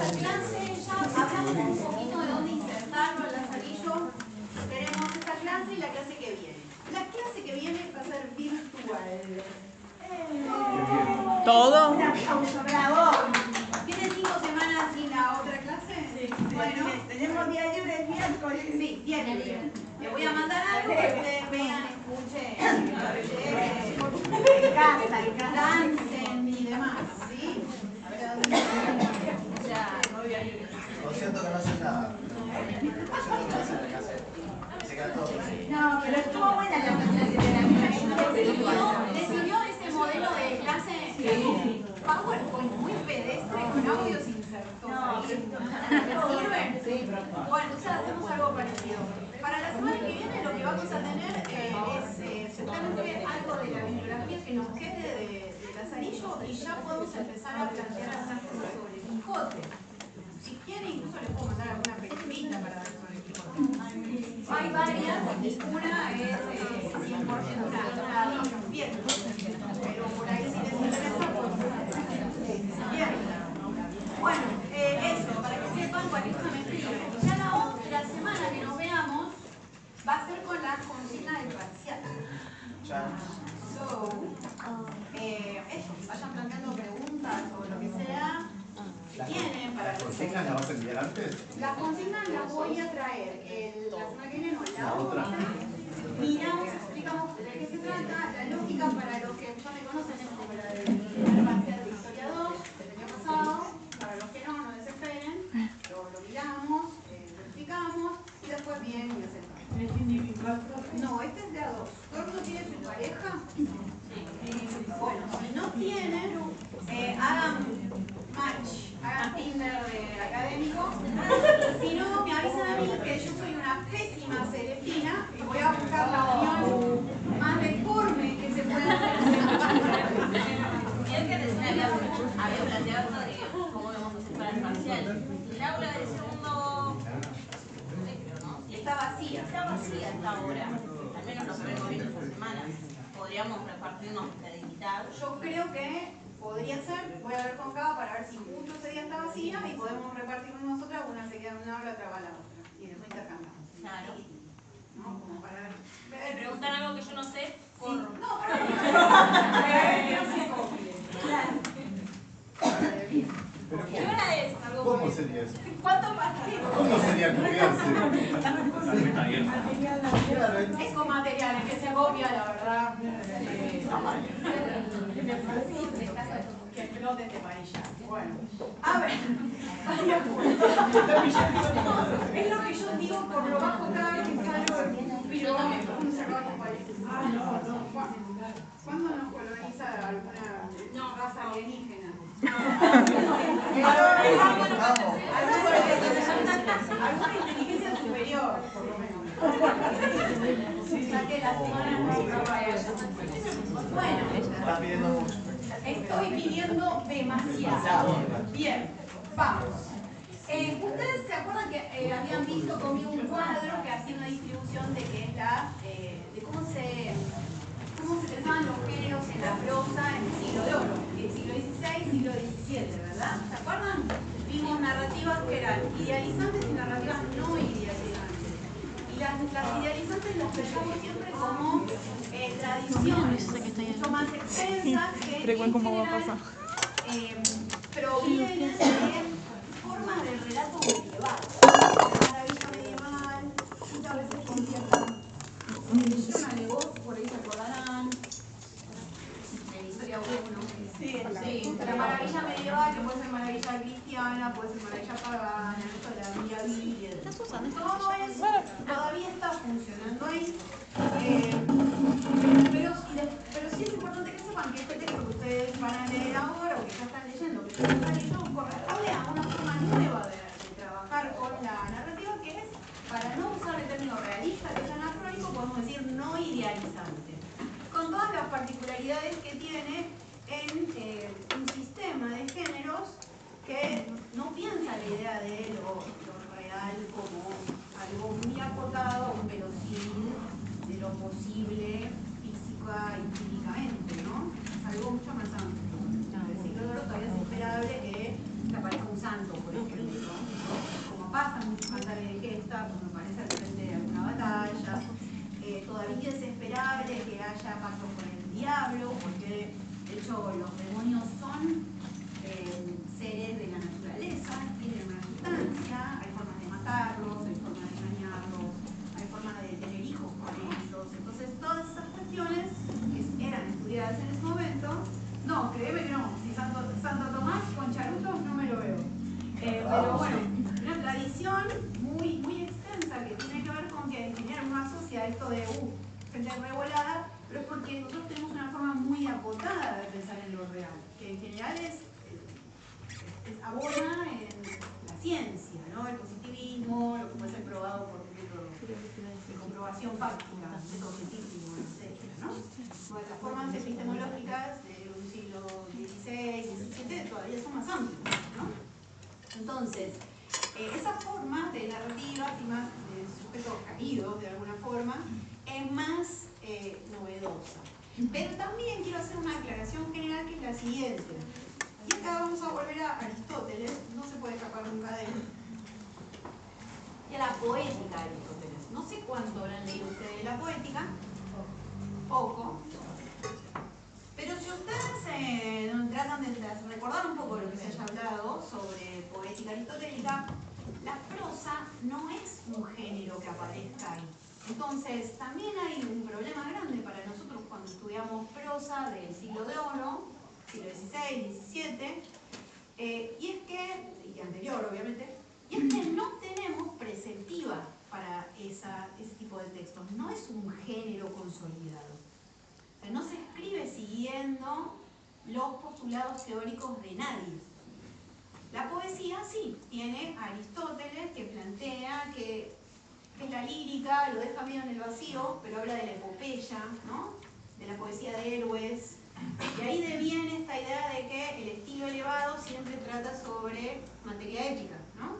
esta clase ya hablamos un poquito de dónde insertarlo al lazarillo. Tenemos esta clase y la clase que viene. La clase que viene va a ser virtual. ¿Todo? Un aplauso, bravo. ¿Tienen 5 semanas sin la otra clase? Sí. Bueno, Tenemos día libre el miércoles. sí, día libre. Les voy a mandar algo que ustedes vean, escuchen, en casa, dancen y demás, ¿sí? Ya, no voy a ir. Lo siento que no hacen nada. Lo siento que no hacen la casa. Se queda todo así. No, pero estuvo buena la clase de la ¿Les sirvió ese modelo de clase PowerPoint muy pedestre con audios insertos? ¿Sirven? Sí. Bueno, entonces hacemos algo parecido. Para la semana que viene lo que vamos a tener es seguramente algo de la bibliografía que nos quede de Lazarillo y ya podemos empezar a plantear algunas cosas sobre el Quijote. Si quieren incluso les puedo mandar alguna peliculita para ver sobre el Quijote. Hay varias, ninguna es 100% una bien, pero por ahí si les interesa, pues bien. Bueno, eso, para que sepan cualquier cosa me escriben. Ya la otra semana que nos veamos va a ser con la consigna del parcial. Eso, vayan planteando preguntas o lo que sea. Si tienen para ¿Las consignas las vas a enviar antes? las consignas las voy a traer la semana que viene, no, la otra. Miramos, explicamos de qué se trata, la lógica para los que ya me conocen es como la del parcial de Historia 2 del año pasado. Para los que no desesperen, lo miramos, verificamos y después bien y hacemos. ¿Es individual? No, este es de a dos. ¿Todo el mundo tiene su pareja? Bueno, si no tienen, hagan match, hagan Tinder de académico. Si no, me avisan a mí que yo soy una pésima celestina y voy a buscar la unión más deforme que se pueda hacer. Y es que recién había planteado cómo vamos a hacer para el parcial. El aula del segundo ciclo, ¿no? Sí, Está vacía. está vacía hasta ahora. Al menos lo que vengo viendo esta semana. Podríamos repartirnos de invitados. Yo creo que podría ser, voy a ver con cada para ver si justo ese día está vacía y podemos repartirnos nosotras, una se queda en una hora, otra va a la otra. Y después intercambiamos. Claro. ¿No? Como para ver. Me preguntan algo que yo no sé, corro. No, para que no se copie. ¿Qué hora es? ¿Cómo sería eso? ¿Cuánto pasa? ¿Cómo sería copiarse? Es con materiales que se copia, la verdad. Que explote este país ya. Bueno, a ver. Es lo que yo digo por lo bajo cada vez que salgo. Yo también. ¿Cuándo nos coloniza alguna raza alienígena? Alguna inteligencia superior, por lo menos. Ya que las semanas no vayan. Bueno, Estás pidiendo mucho. estoy pidiendo demasiado. Bien, vamos. Ustedes se acuerdan que habían visto conmigo un cuadro que hacía una distribución de que es de cómo se trataban los géneros en la prosa en el siglo de oro, el siglo XVI, siglo XVII, ¿verdad? ¿Se acuerdan? Vimos narrativas que eran idealizantes y narrativas no idealizantes. Y las idealizantes las pensamos siempre como tradiciones mucho más extensas que en general provienen de formas del relato medieval. La maravilla medieval, muchas veces con cierta por ahí se acordarán de la historia 1. Sí, la maravilla medieval, que puede ser maravilla cristiana, puede ser maravilla pagana, la vía Biblia. Todo eso todavía está funcionando ahí. Pero sí es importante que sepan que este texto que ustedes van a leer ahora o que ya están leyendo, que ya están leyendo, corresponde a una forma nueva de trabajar con la narrativa, que es, para no usar el término realista, que es anacrónico, podemos decir no idealizante. Con todas las particularidades que tiene en un sistema de géneros que no piensa la idea de lo real como algo muy acotado, un verosímil de lo posible física y químicamente, ¿no? Algo mucho más amplio. En el siglo de oro todavía es esperable que aparezca un santo, por ejemplo. ciencia, ¿no? El positivismo, lo que puede ser probado por métodos de comprobación fáctica, método científico, etc., ¿no? Bueno, las formas epistemológicas de un siglo XVI, XVII todavía son más amplias, ¿no? Entonces, esas formas de narrativas y más de sujetos caídos de alguna forma es más novedosa. Pero también quiero hacer una aclaración general que es la siguiente. Y acá vamos a volver a Aristóteles, no se puede escapar nunca de él. Y a la poética de Aristóteles. No sé cuánto habrán leído ustedes de la poética, poco. Pero si ustedes tratan de recordar un poco de lo que se haya hablado sobre poética aristotélica, la prosa no es un género que aparezca ahí. Entonces, también hay un problema grande para nosotros cuando estudiamos prosa del siglo de oro, siglo XVI, XVII, y anterior obviamente, y es que no tenemos preceptiva para ese tipo de textos. No es un género consolidado. O sea, no se escribe siguiendo los postulados teóricos de nadie. La poesía sí, tiene a Aristóteles que plantea que es la lírica, lo deja medio en el vacío, pero habla de la epopeya, ¿no? De la poesía de héroes. Y ahí deviene esta idea de que el estilo elevado siempre trata sobre materia épica, ¿no?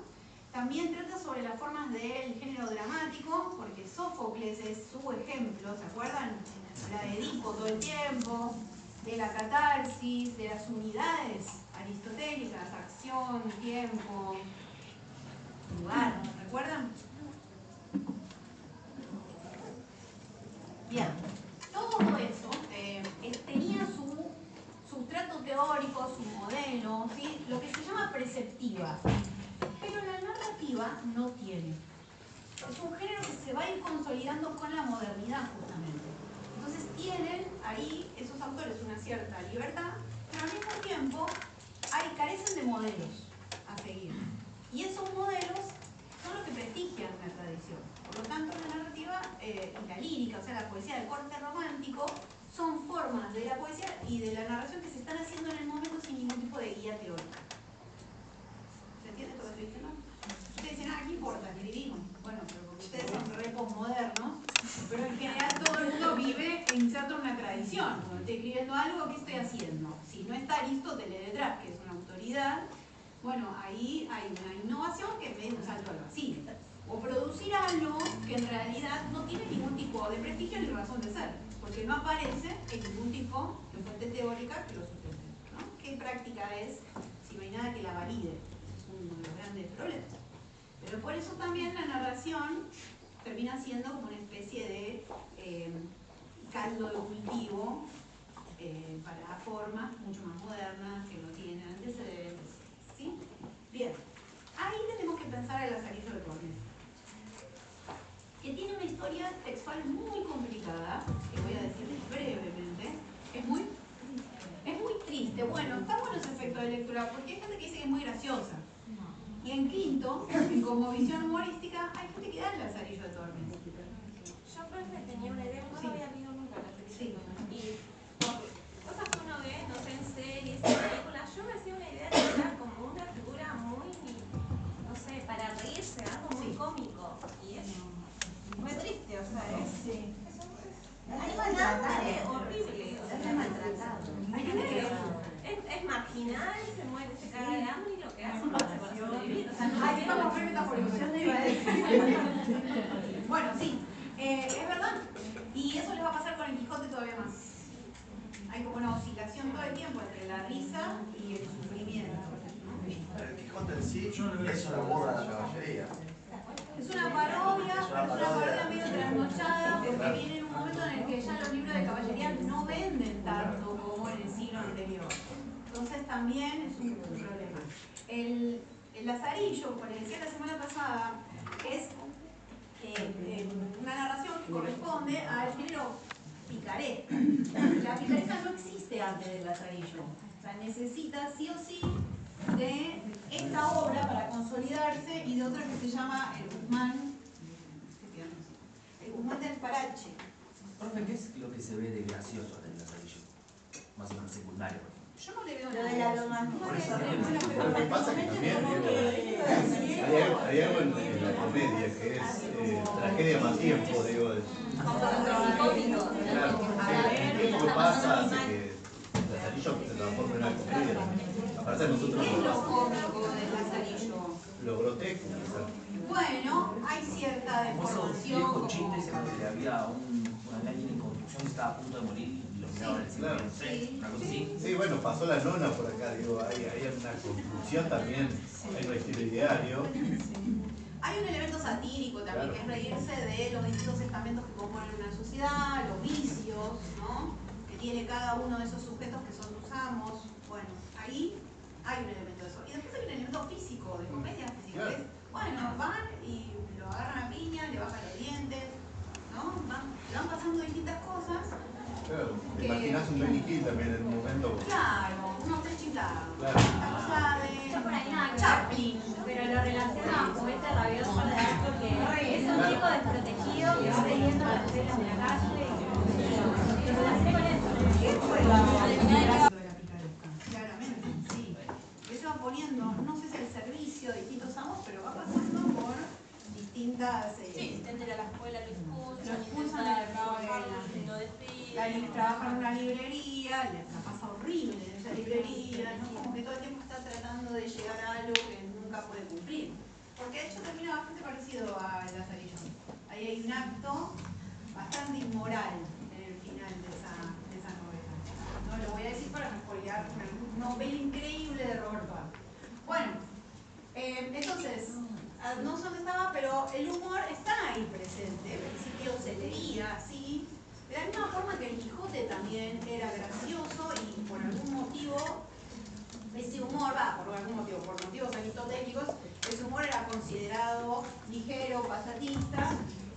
También trata sobre las formas del género dramático, porque Sófocles es su ejemplo, ¿se acuerdan? La de Edipo todo el tiempo, de la catarsis, de las unidades aristotélicas, acción, tiempo, lugar, ¿recuerdan? Bien, todo eso tenía su sustrato teórico, su modelo, ¿sí? Lo que se llama preceptiva, pero la narrativa no tiene. Es un género que se va a ir consolidando con la modernidad justamente. Entonces tienen ahí esos autores una cierta libertad, pero al mismo tiempo carecen de modelos a seguir. Y esos modelos son los que prestigian la tradición. Por lo tanto, la narrativa y la lírica, o sea, la poesía del corte romántico, son formas de la poesía y de la narración que se están haciendo en el momento sin ningún tipo de guía teórica. ¿Se entiende esto que estoy diciendo? Ustedes dicen, ¿qué importa? Escribimos. Bueno, pero porque ustedes son re posmodernos, pero en general todo el mundo vive inserto en una tradición. Cuando estoy escribiendo algo, ¿qué estoy haciendo? Si no está Aristóteles detrás, que es una autoridad, bueno, ahí hay una innovación que es medio un salto al vacío. O producir algo que en realidad no tiene ningún tipo de prestigio ni razón de ser, porque no aparece en ningún tipo de fuente teórica que lo sustente, ¿no? ¿Qué práctica es si no hay nada que la valide? Es uno de los grandes problemas. Pero por eso también la narración termina siendo como una especie de caldo de cultivo para formas mucho más modernas que no tienen antecedentes, ¿sí? Bien, ahí tenemos que pensar el Lazarillo de Tormes, que tiene una historia textual muy complicada, que voy a decirles brevemente. Es muy triste. Bueno, está bueno ese efecto de lectura, porque hay gente que dice que es muy graciosa. Y en quinto, como visión humorística, hay gente que da el Lazarillo de Tormes. Yo, profe, tenía una idea, no lo había leído nunca la película. Sí. Y por cosas que uno ve, no sé, en series, en películas, yo me hacía una idea de que era como una figura muy, no sé, para reírse, algo muy cómico. Y es muy triste, o sea, es... Sí. Hay maltratada, horrible, o sea, es maltratado. Es marginal, se muere, se caga de hambre y lo que hace para sobrevivir. O sea, no Ahí estamos re metafóricos. Bueno, sí, es verdad. Y eso les va a pasar con el Quijote todavía más. Hay como una oscilación todo el tiempo entre la risa y el sufrimiento, ¿no? Pero el Quijote en sí es una burla de la caballería. Es una parodia medio trasnochada, porque viene en un momento en el que ya los libros de caballería no venden tanto como en el siglo anterior. Entonces también es un problema. El Lazarillo, como les decía la semana pasada, es una narración que corresponde al género picaresca. La picaresca no existe antes del Lazarillo. O sea, necesita sí o sí de esta obra para consolidarse y de otra que se llama el Guzmán del Parache. Profe, ¿qué es lo que se ve de gracioso en el Lazarillo? Más o menos secundario, por ejemplo. Yo no le veo Lo nada. de la loma. Por eso, lo que pasa es que también, digo, hay algo en la comedia que es tragedia más tiempo, digo. Claro, sí, el tiempo que pasa hace que Lazarillo se transforme en una comedia también. Aparte nosotros ¿Qué es lo cómico del Lazarillo? lo grotesco, quizás. Bueno, hay cierta Famosos deformación. viejos chistes en los que había una línea en construcción que estaba a punto de morir y lo miraba en el cine, claro. no sé, una cosa así. Sí, bueno, pasó la nona por acá, digo, hay una construcción también, hay un estilo ideario. Hay un elemento satírico también, que es reírse de los distintos estamentos que componen una sociedad, los vicios, ¿no? Que tiene cada uno de esos sujetos que son sus amos. Bueno, ahí hay un elemento de eso. Y después hay un elemento físico, de comedia física. Claro. ¿Ves? Bueno, van y lo agarran a piña, le bajan los dientes, ¿no? Le van pasando distintas cosas. Claro, te imaginas un Benny Hill también en un momento. Claro, unos tres chingados. Claro. Esta cosa de Yo por ahí nada que ver, Chaplin. pero lo relaciono a Juguete Rabioso porque es un chico desprotegido que va vendiendo las telas de la calle y lo relacioné con eso. ¿Qué fue la picaresca? Claramente, sí. Que se va poniendo, no sé si al servicio de distintos amos, pero va pasando por distintas... Sí, intenta ir a la escuela, lo Lo expulsan de la trabajar, escuela. lo despiden. Trabaja en una librería, la pasa horrible en esa librería, ¿no? Como que todo el tiempo está tratando de llegar a algo que nunca puede cumplir. Porque de hecho termina bastante parecido a Lazarillo. Ahí hay un acto bastante inmoral en el final de esa novela. No lo voy a decir para no spoilear una novela increíble de Roberto Arlt. Bueno, entonces, no sé dónde estaba, pero el humor está ahí presente. Al principio se leía así. De la misma forma que el Quijote también era gracioso y por algún motivo ese humor, por motivos aristotélicos, ese humor era considerado ligero, pasatista,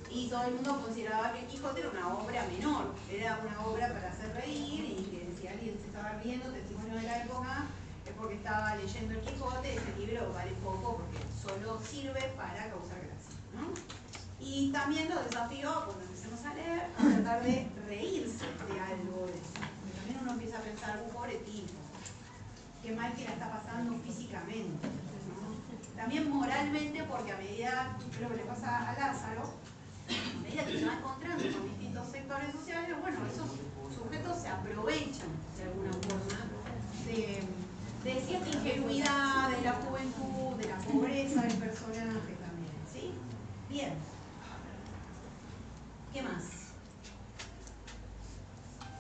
y todo el mundo consideraba que el Quijote era una obra menor, era una obra para hacer reír y que si alguien se estaba riendo, testimonio de la época, es porque estaba leyendo el Quijote, ese libro vale poco porque solo sirve para causar gracia, ¿no? Y también lo desafío, cuando empecemos a leer, a tratar de reírse de algo de eso. Porque también uno empieza a pensar, pobre tipo, qué mal que la está pasando físicamente, ¿no? También moralmente, porque a medida, lo que le pasa a Lázaro, a medida que se va encontrando con distintos sectores sociales, bueno, esos sujetos se aprovechan de alguna forma de cierta ingenuidad, de la juventud, de la pobreza del personaje también, ¿sí? Bien. ¿Qué más?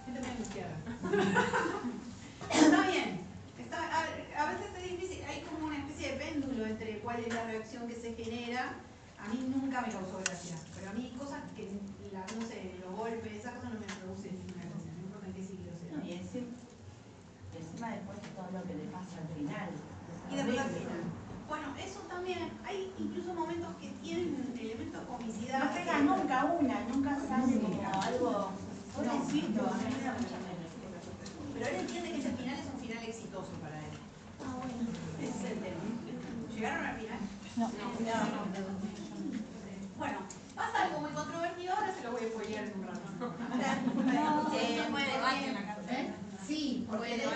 Gente muy angustiada. Está bien. A veces es difícil, hay como una especie de péndulo entre cuál es la reacción que se genera. A mí nunca me causó gracia, pero a mí cosas que, no sé, los golpes, esas cosas no me producen ninguna gracia, no importa en qué siglo sea. Y encima después de todo lo que le pasa al final. Y después al final. Bueno, eso también, hay incluso momentos que tienen elementos de comicidad. No pega nunca sale como algo pobrecito. A mí me da mucha pena. Pero él entiende que ese final es un final exitoso para él. Ah, bueno. Ese es el tema. ¿Llegaron al final? No. Bueno, pasa algo muy controvertido, ahora se lo voy a spoilear en un rato. Después de debate en la carta. Sí, porque de hecho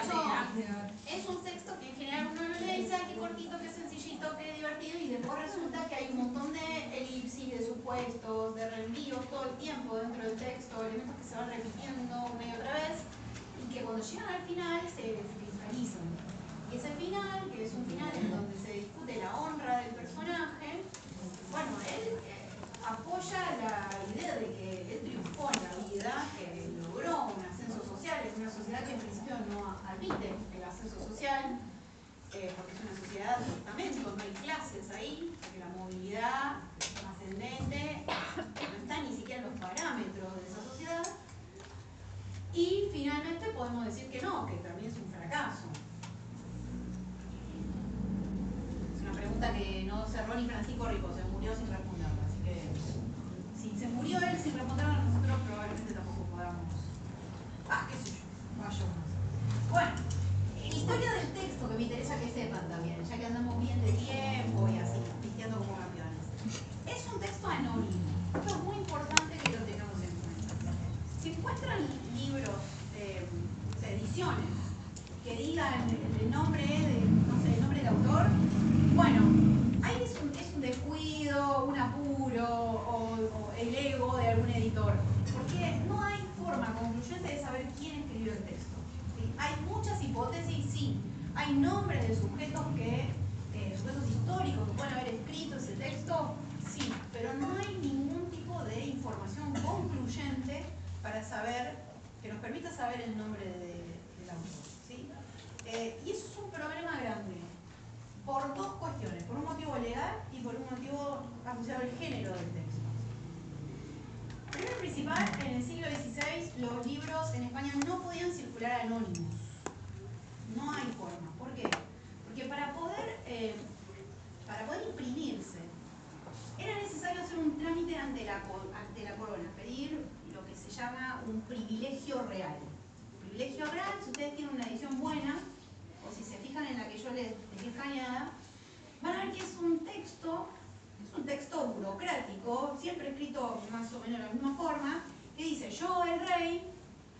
es un texto que en general uno lo lee y dice, ay, qué cortito, qué sencillito, qué divertido, y después resulta que hay un montón de elipsis, de supuestos, de reenvíos todo el tiempo dentro del texto, elementos que se van repitiendo una y otra vez, y que cuando llegan al final se cristalizan. Y ese final, que es un final en donde se discute la honra del personaje, bueno, él apoya la idea de que él triunfó en la vida, que logró un ascenso social, en una sociedad que en principio no admite el ascenso social, porque es una sociedad de estamentos, no hay clases ahí, porque la movilidad ascendente no está ni siquiera en los parámetros de esa sociedad. Y finalmente podemos decir que no, que también es un fracaso. Es una pregunta que no cerró ni Francisco Rico, se murió sin responderla, así que si se murió él sin responderla, nosotros probablemente tampoco podamos. Qué sé yo, vaya uno. Bueno, historia del texto que me interesa que sepan también, ya que andamos bien de tiempo y así, pisteando como campeones. Es un texto anónimo. Esto es muy importante que lo tengamos en cuenta. Si encuentran libros, ediciones, que digan el nombre de, no sé, el nombre del autor, bueno, ahí es un descuido hay muchas hipótesis, sí. Hay nombres de sujetos sujetos históricos que pueden haber escrito ese texto, sí, pero no hay ningún tipo de información concluyente para saber, que nos permita saber el nombre del autor, ¿sí? Y eso es un problema grande, por dos cuestiones, por un motivo legal y por un motivo asociado al género del texto. Primero y principal, en el siglo XVI los libros en España no podían circular anónimos. No hay forma. ¿Por qué? Porque para poder imprimirse era necesario hacer un trámite ante la corona, pedir lo que se llama un privilegio real. Privilegio real, si ustedes tienen una edición buena, o si se fijan en la que yo les dejé escaneada, van a ver que es un texto burocrático, siempre escrito más o menos de la misma forma, que dice: yo, el rey,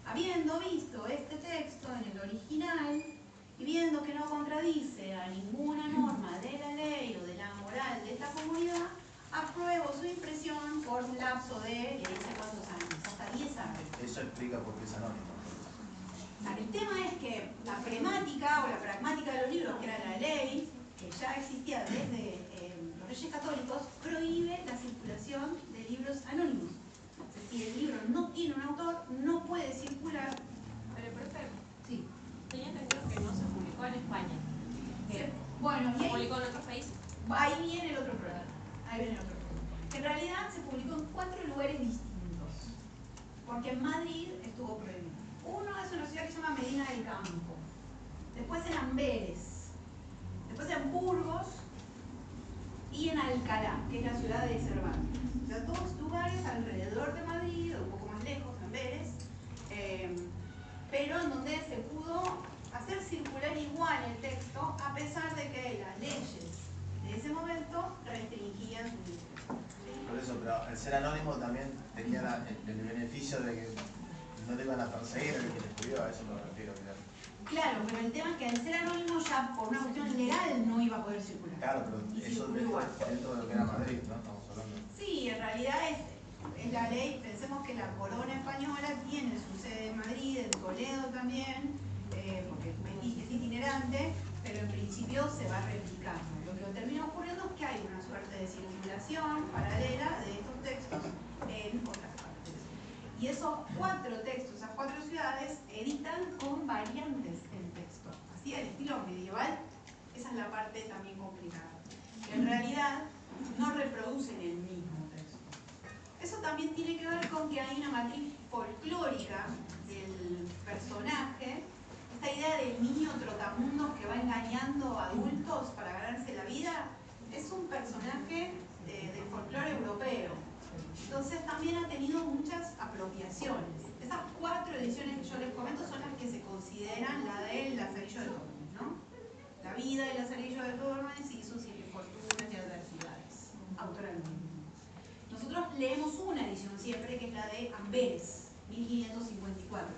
habiendo visto este texto en el original y viendo que no contradice a ninguna norma de la ley o de la moral de esta comunidad, apruebo su impresión por un lapso de no sé cuántos años, hasta 10 años. Eso explica por qué es anónimo. El tema es que la premática o la pragmática de los libros, que era la ley, que ya existía desde los Reyes Católicos, prohíbe la circulación de libros anónimos. Si el libro no tiene un autor, no puede circular. Pero, profe, Sí. tenía entendido que no se publicó en España. Bueno, y ¿Se ahí, publicó en otros países? ahí viene el otro problema. En realidad se publicó en 4 lugares distintos. Porque en Madrid estuvo prohibido. Uno es una ciudad que se llama Medina del Campo. Después en Amberes. Después en Burgos. Y en Alcalá, que es la ciudad de Cervantes. O sea, 2 lugares alrededor de Madrid, o un poco más lejos, Amberes, pero en donde se pudo hacer circular igual el texto, a pesar de que las leyes de ese momento restringían su circulación. Por eso, pero al ser anónimo también tenía el beneficio de que no te iban a perseguir el que te escribió, a eso me refiero. Claro, pero el tema es que al ser anónimo ya por una cuestión legal no iba a poder circular. Claro, pero Y eso circuló igual. dentro de lo que era Madrid, ¿no? Estamos hablando. Sí, en realidad es la ley. Pensemos que la corona española tiene su sede en Madrid, en Toledo también, porque es itinerante, pero en principio se va replicando. Lo que termina ocurriendo es que hay una suerte de circulación paralela de estos textos en otras partes. Y esos 4 textos, esas 4 ciudades, editan con variantes el texto. Así, al estilo medieval, esa es la parte también complicada. Que en realidad no reproducen el mismo texto. Eso también tiene que ver con que hay una matriz folclórica del personaje, esta idea del niño trotamundos que va engañando a adultos para ganarse la vida, es un personaje del folclore europeo. Entonces también ha tenido muchas apropiaciones. Esas 4 ediciones que yo les comento son las que se consideran la del Lazarillo de Tormes, ¿no? La vida del Lazarillo de Tormes y sus infortunas y adversidades, autoralmente. Nosotros leemos una edición siempre, que es la de Amberes, 1554,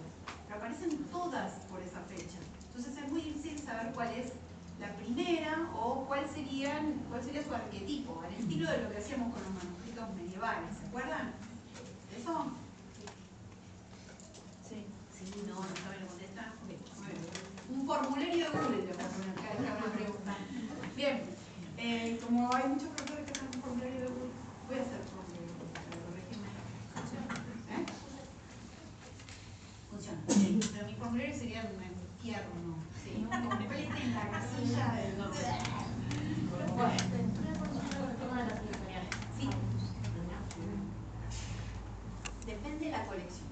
pero aparecen todas por esa fecha. Entonces es muy difícil saber cuál es la primera o cuál sería su arquetipo, al estilo de lo que hacíamos con los manuscritos medievales. ¿Se acuerdan de eso? Sí. Sí, no saben, lo contestan. Okay. Un formulario de Google le voy a poner cada vez que hago una pregunta. Bien, como hay muchos profesores que hacen un formulario de Google, voy a hacer un formulario de Google para corregirme. Funciona. Pero mi formulario sería un infierno. Sí, completen la casilla del... Bueno. Sí. Depende de la colección.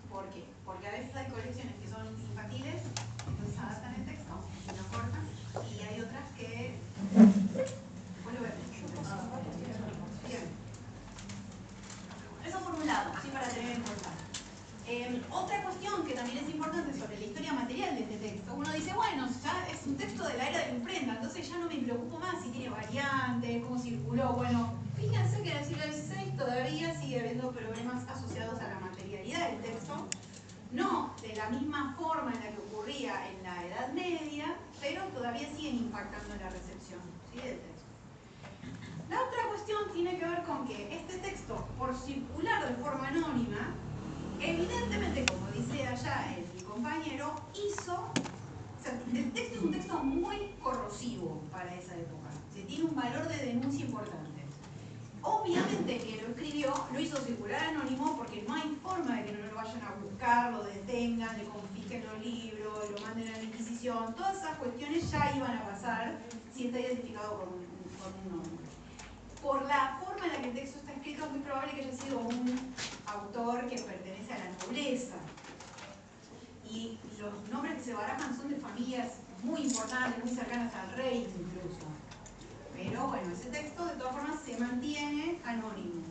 ¿Por qué? Porque a veces hay colecciones que son infantiles, entonces adaptan el texto y lo cortan, y hay otras que... Bueno, bien. Eso por un lado, sí, para tener en cuenta. Otra cuestión que también es importante sobre la historia material de este texto, uno dice, bueno, ya es un texto de la era de la imprenta, entonces ya no me preocupo más si tiene variantes, cómo circuló. Bueno, fíjense que en el siglo XVI todavía sigue habiendo problemas asociados a la materialidad del texto, no de la misma forma en la que ocurría en la Edad Media, pero todavía siguen impactando en la recepción, ¿sí?, del texto. La otra cuestión tiene que ver con que este texto, por circular de forma anónima, evidentemente, como dice allá el compañero hizo, o sea, el texto es un texto muy corrosivo para esa época, tiene un valor de denuncia importante. Obviamente que lo escribió, lo hizo circular anónimo porque no hay forma de que no lo vayan a buscar, lo detengan, le confisquen los libros, lo manden a la Inquisición. Todas esas cuestiones ya iban a pasar si está identificado con un nombre. Por la forma en la que el texto está escrito, es muy probable que haya sido un autor que pertenece a la nobleza. Y los nombres que se barajan son de familias muy importantes, muy cercanas al rey incluso. Pero bueno, ese texto de todas formas se mantiene anónimo.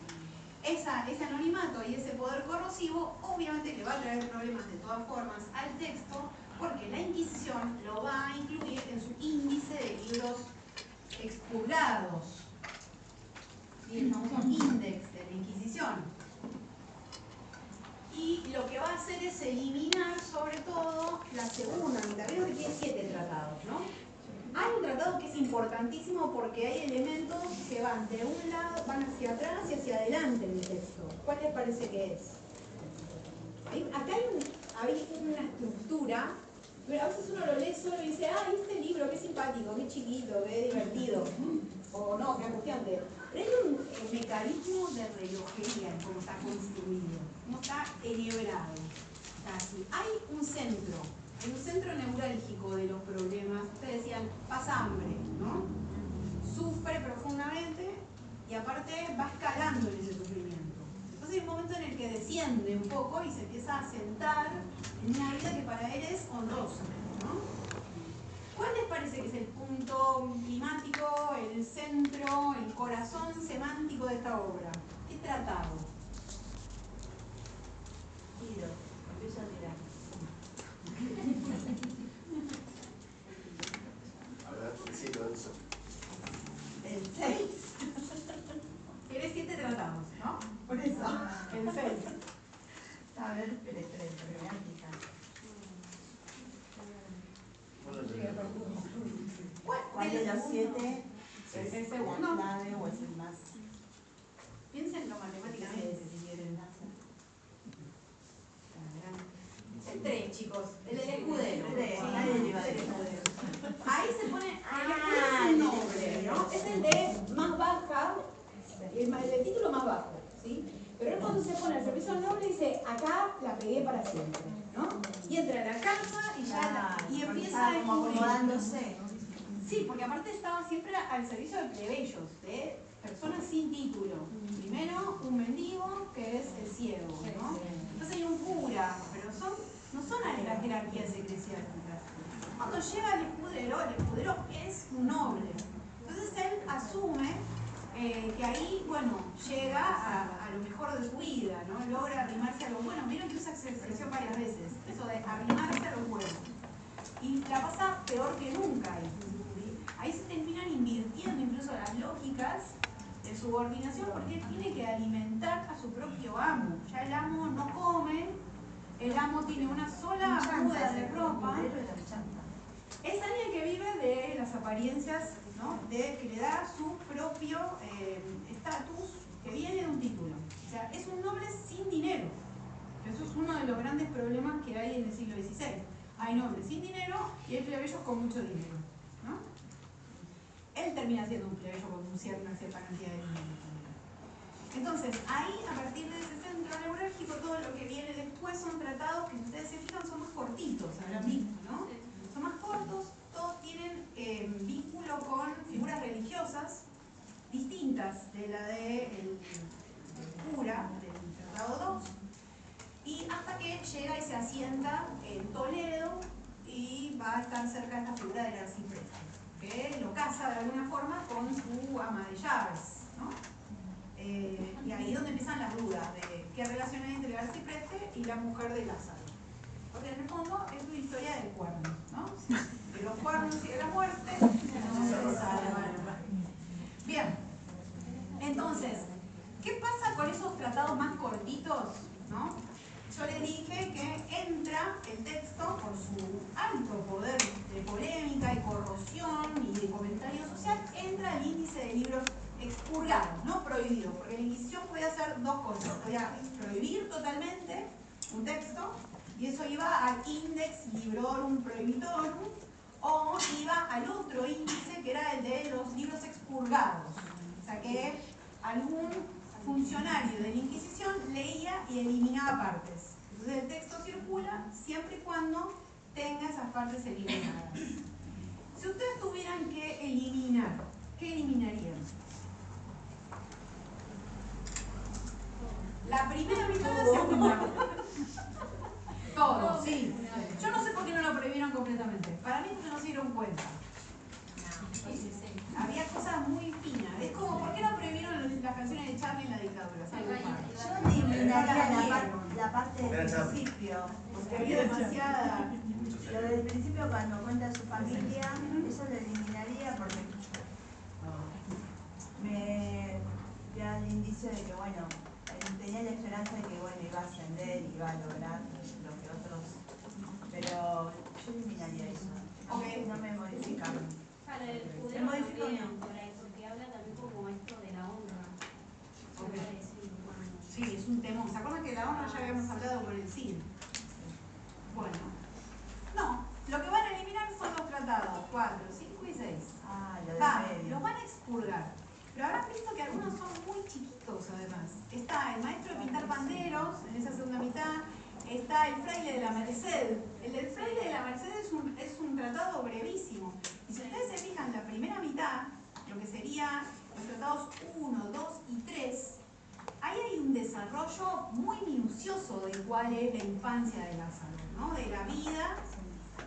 Ese anonimato y ese poder corrosivo obviamente le va a traer problemas de todas formas al texto, porque la Inquisición lo va a incluir en su índice de libros expurgados, el famoso índex de la Inquisición. Y lo que va a hacer es eliminar sobre todo la segunda mitad. Vemos que tiene 7 tratados, ¿no? Hay un tratado que es importantísimo porque hay elementos que van de un lado, van hacia atrás y hacia adelante en el texto. ¿Cuál les parece que es? Acá hay una estructura, pero a veces uno lo lee solo y dice, ah, este libro, qué simpático, qué chiquito, qué divertido. O no, qué angustiante. Pero hay un mecanismo de relojería en cómo está construido, cómo está enhebrado. Así. Hay un centro neurálgico de los problemas. Ustedes decían, pasa hambre, ¿no? Sufre profundamente y aparte va escalando en ese sufrimiento. Entonces hay un momento en el que desciende un poco y se empieza a sentar en una vida que para él es honrosa, ¿no? ¿Cuál les parece que es el punto climático, el centro, el corazón semántico de esta obra? ¿Qué tratado? Tiro, empiezo a tirar. A ver, decilo eso. El 6. Tiene 7 tratados, ¿no? Por eso, el 6. A ver, espera, me voy a fijar. ¿Cuál de los 7 es el segundo? clave o es el más? Piénsenlo matemáticamente si quieren. El 3, chicos, el del escudero. Ahí se pone, el nombre, ¿no? Es el de más baja, el título más bajo, ¿sí? Pero es cuando se pone al servicio del noble y dice, acá la pegué para siempre, ¿no? Y entra a la casa y ya y empieza a como descubrir. acomodándose. Sí, porque aparte estaba siempre al servicio de plebeyos, de personas sin título. Primero, un mendigo, que es el ciego, ¿no? Entonces hay un cura, pero no son a las jerarquías eclesiásticas. Cuando llega el escudero es un noble. Entonces él asume que ahí, bueno, llega a lo mejor de su vida, ¿no? Logra arrimarse a lo bueno. Vieron que usa esa expresión varias veces, eso de arrimarse a lo bueno. Y la pasa peor que nunca ahí. Ahí se terminan invirtiendo incluso las lógicas de subordinación porque él tiene que alimentar a su propio amo. Ya el amo no come, el amo tiene una sola muda de ropa. Es alguien que vive de las apariencias, ¿no? Que le da su propio estatus que viene de un título. O sea, es un noble sin dinero. Eso es uno de los grandes problemas que hay en el siglo XVI. Hay nobles sin dinero y hay plebeyos con mucho dinero, ¿no? Él termina siendo un plebeyo con una cierta cantidad de dinero. Entonces, ahí, a partir de ese centro neurálgico, todo lo que viene después son tratados que, si ustedes se fijan, son más cortitos, habrán visto, ¿no? Son más cortos, todos tienen vínculo con figuras religiosas distintas de la del cura, del tratado 2, y hasta que llega y se asienta en Toledo y va a estar cerca de esta figura del arcipreste, que lo casa de alguna forma con su ama de llaves, ¿no? Y ahí es donde empiezan las dudas de qué relación hay entre el arcipreste y la mujer de Lázaro. Porque en el fondo es una historia de cuernos, ¿no? De los cuernos y de la muerte no se sabe. Bien, entonces, ¿qué pasa con esos tratados más cortitos, ¿no? Yo les dije que entra el texto por su alto poder de polémica y corrosión y de comentario social, entra al índice de libros expurgados, no prohibidos, porque la Inquisición podía hacer dos cosas, podía prohibir totalmente un texto Y eso iba al Index Librorum Prohibitorum o iba al otro índice que era el de los libros expurgados. O sea que algún funcionario de la Inquisición leía y eliminaba partes. Entonces el texto circula siempre y cuando tenga esas partes eliminadas. Si ustedes tuvieran que eliminar, ¿qué eliminarían? La primera mitad de la segunda. Todo, sí. Yo no sé por qué no lo prohibieron completamente. Para mí porque no se dieron cuenta. Había cosas muy finas. Es como, ¿por qué no prohibieron las canciones de Charlie en la dictadura? Yo eliminaría la parte del principio. Porque había demasiada... Lo del principio cuando cuenta su familia, eso lo eliminaría porque me da el indicio de que, bueno, tenía la esperanza de que, bueno, iba a ascender y iba a lograr lo que otros... Pero yo eliminaría eso. Okay. No me modificaron. Para el ¿Me judío modificó también, no? por ahí, porque habla también como esto de la honra. Okay. Sí, es un temón. ¿Se acuerdan que la honra ya habíamos hablado con el CID? Bueno. No, lo que van a eliminar son los tratados 4, 5 y 6. Ah, lo de medio. Los van a expurgar. Pero habrán visto que algunos son muy chiquitos además. Está el maestro de pintar panderos en esa segunda mitad. Está el fraile de la Merced. El del fraile de la Merced es un tratado brevísimo. Y si ustedes se fijan, la primera mitad, lo que sería los tratados 1, 2 y 3, ahí hay un desarrollo muy minucioso de cuál es la infancia de Lázaro, ¿no? De la vida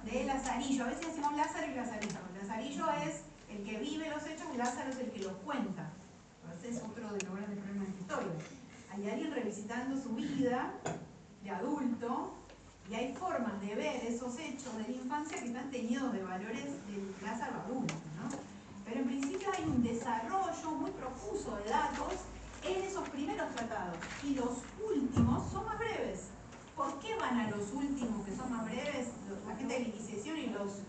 de Lazarillo. A veces decimos Lázaro y Lazarillo. Lazarillo es el que vive los hechos, Lázaro es el que los cuenta. Ese es otro de los grandes problemas de la historia. Hay alguien revisitando su vida de adulto y hay formas de ver esos hechos de la infancia que están teñidos de valores del Lázaro adulto, ¿no? Pero en principio hay un desarrollo muy profuso de datos en esos primeros tratados y los últimos son más breves. ¿Por qué van a los últimos que son más breves? La gente de la Inquisición y los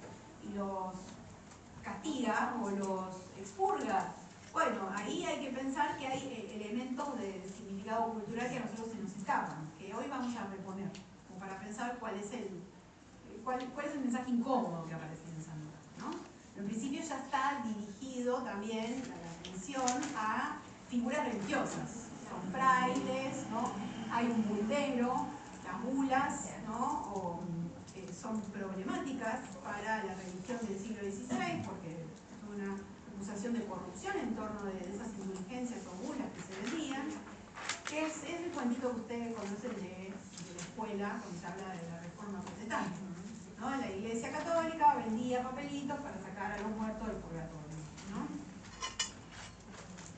castiga o los expurga. Bueno, ahí hay que pensar que hay elementos de significado cultural que a nosotros se nos escapan, que hoy vamos a reponer, como para pensar cuál es el mensaje incómodo que aparece en esa nota, ¿no? Pero en principio ya está dirigido también la atención a figuras religiosas, son frailes, ¿no? Hay un buldero, las bulas, ¿no? Son problemáticas para la religión del siglo XVI porque es una acusación de corrupción en torno de esas indulgencias o bulas que se vendían, que es el cuentito que ustedes conocen de la escuela cuando se habla de la reforma protestante, ¿no? La Iglesia Católica vendía papelitos para sacar a los muertos del purgatorio, ¿no?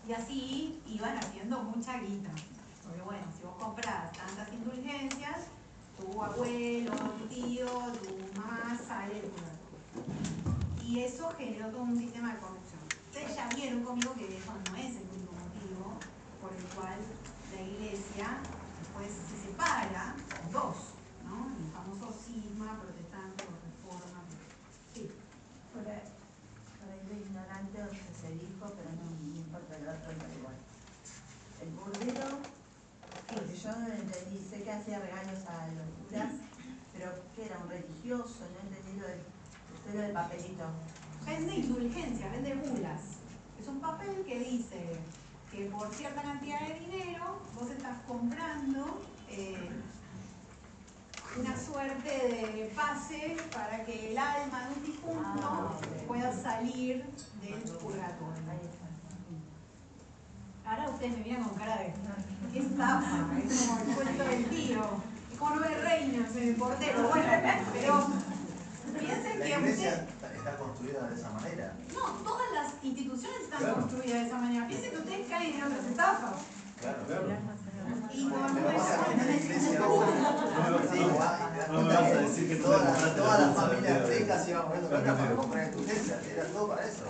Y así iban haciendo mucha guita, porque bueno, si vos comprás tantas indulgencias, tu abuelo, tu tío, tu mamá sale del purgatorio. Y eso generó todo un sistema de corrupción. Ustedes ya vieron conmigo que eso no es el único motivo por el cual la Iglesia después se separa en dos, ¿no? El famoso cisma, protestante o reforma. Sí. Por ahí de ignorante o que se dijo, pero no importa el otro, pero igual. El burdero, porque yo no entendí, sé que hacía regalos a los curas, pero que era un religioso, no entendí lo del papelito. Vende indulgencia, vende bulas. Es un papel que dice que por cierta cantidad de dinero vos estás comprando una suerte de pase para que el alma de un difunto pueda salir del purgatorio. Ahora ustedes me miran con cara de qué estafa, es como el cuento del tío, es como 9 reinas en el portero. Bueno, pero piensen La que iglesia está construida de esa manera. no, todas las instituciones están construidas de esa manera. Piensen que ustedes caen en otras estafas. Claro. Y no Pero vas a la iglesia No me vas a decir que tú todas compraste las la familias ricas iban poniendo plata para comprar indulgencias, era todo para eso.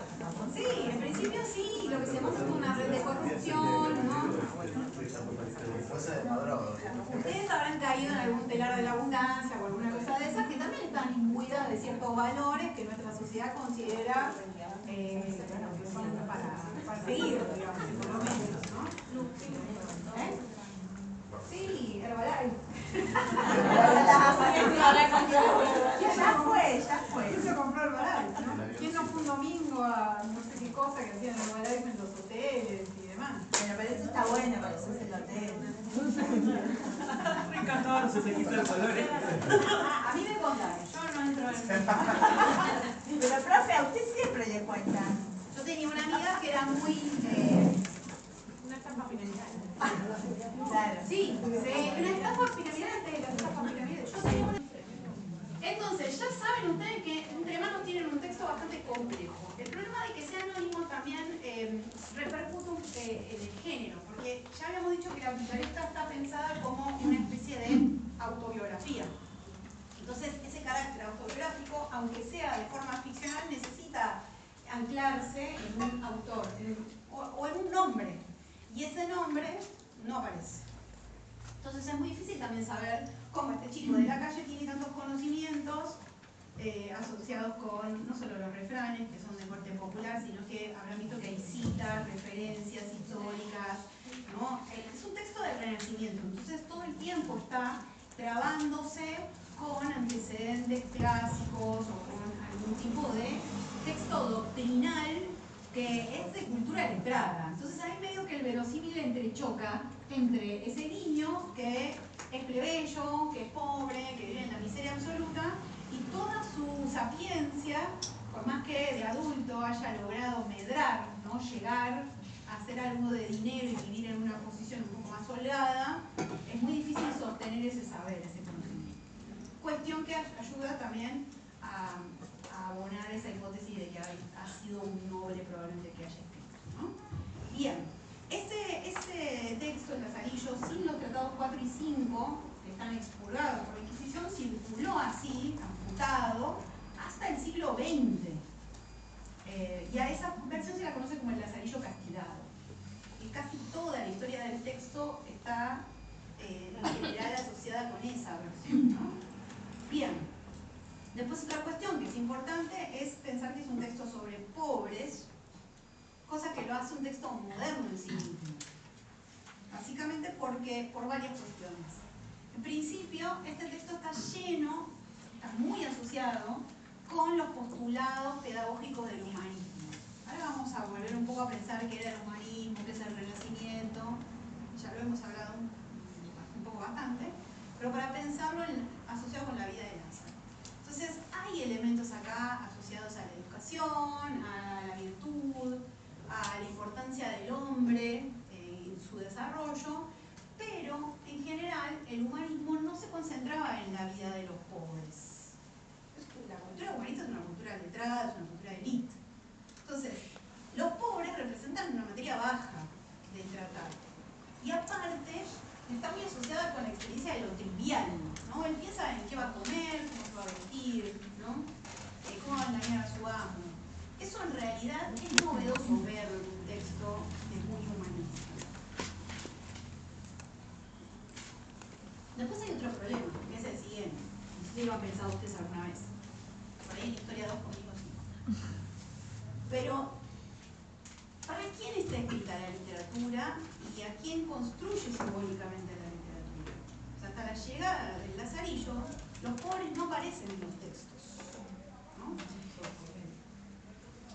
sí, en principio sí, lo que se monta es una red de corrupción, ¿no? Fuese de madrogo. Ustedes habrán caído en algún telar de la abundancia o alguna cosa de esas que también están imbuidas de ciertos valores que nuestra sociedad considera bueno, que son para seguir, digamos, por lo menos, ¿no? ¿Eh? Sí, Herbalife. bueno, pareces el hotel. Encantador, se te quita el color. A mí me contaron, yo no entro en... Pero profe, a usted siempre le cuentan. Yo tenía una amiga que era muy... Una estafa piramidal. Claro. Sí, una estafa piramidal antes de las estafas piramidales. Yo tenía una... Entonces, ya saben ustedes que entre manos tienen un texto bastante complejo. El problema de que sea anónimo también repercute en el género, porque ya habíamos dicho que la picareta está pensada como una especie de autobiografía. Entonces, ese carácter autobiográfico, aunque sea de forma ficcional, necesita anclarse en un autor o en un nombre. Y ese nombre no aparece. Entonces es muy difícil también saber cómo este chico de la calle tiene tantos conocimientos asociados con no solo los refranes, que son de corte popular, sino que habrán visto que hay citas, referencias históricas, ¿no? Es un texto del Renacimiento, entonces todo el tiempo está trabándose con antecedentes clásicos o con algún tipo de texto doctrinal que es de cultura letrada. Entonces ahí medio que el verosímil entrechoca entre ese niño que es plebeyo, que es pobre, que vive en la miseria absoluta, y toda su sapiencia, por más que de adulto haya logrado medrar, ¿no? Llegar a hacer algo de dinero y vivir en una posición un poco más holgada, es muy difícil sostener ese saber, ese conocimiento. Cuestión que ayuda también a abonar esa hipótesis de que ha sido un noble probablemente que haya escrito, ¿no? Bien, ese texto, el Lazarillo, sin los tratados 4 y 5, que están expurgados por la Inquisición, circuló así, amputado, hasta el siglo XX. Y a esa versión se la conoce como el Lazarillo castigado. Y casi toda la historia del texto está en general asociada con esa versión, ¿no? Bien. Después otra cuestión que es importante es pensar que es un texto sobre pobres, cosa que lo hace un texto moderno en sí mismo. Básicamente por varias cuestiones. En principio, este texto está lleno, está muy asociado con los postulados pedagógicos del humanismo. Ahora vamos a volver un poco a pensar qué era el humanismo, qué es el Renacimiento, ya lo hemos hablado un poco bastante, pero para pensarlo asociado con la vida de Lázaro. Entonces, hay elementos acá asociados a la educación, a la virtud, a la importancia del hombre en su desarrollo, pero en general el humanismo no se concentraba en la vida de los pobres. La cultura humanista es una cultura letrada, es una cultura de élite. Entonces, los pobres representan una materia baja del tratado. Y aparte, está muy asociada con la experiencia de lo trivial, ¿no? Él piensa en qué va a comer, cómo se va a vestir, ¿no? Cómo va a engañar a su amo. Eso en realidad es novedoso verlo en un texto muy humanista. Después hay otro problema, que es el siguiente. No sé si lo han pensado ustedes alguna vez. Por ahí en Historia 2 conmigo sí. Pero, ¿para quién está escrita la literatura y a quién construye simbólicamente la literatura? O sea, hasta la llegada del Lazarillo, los pobres no aparecen en los textos, ¿no?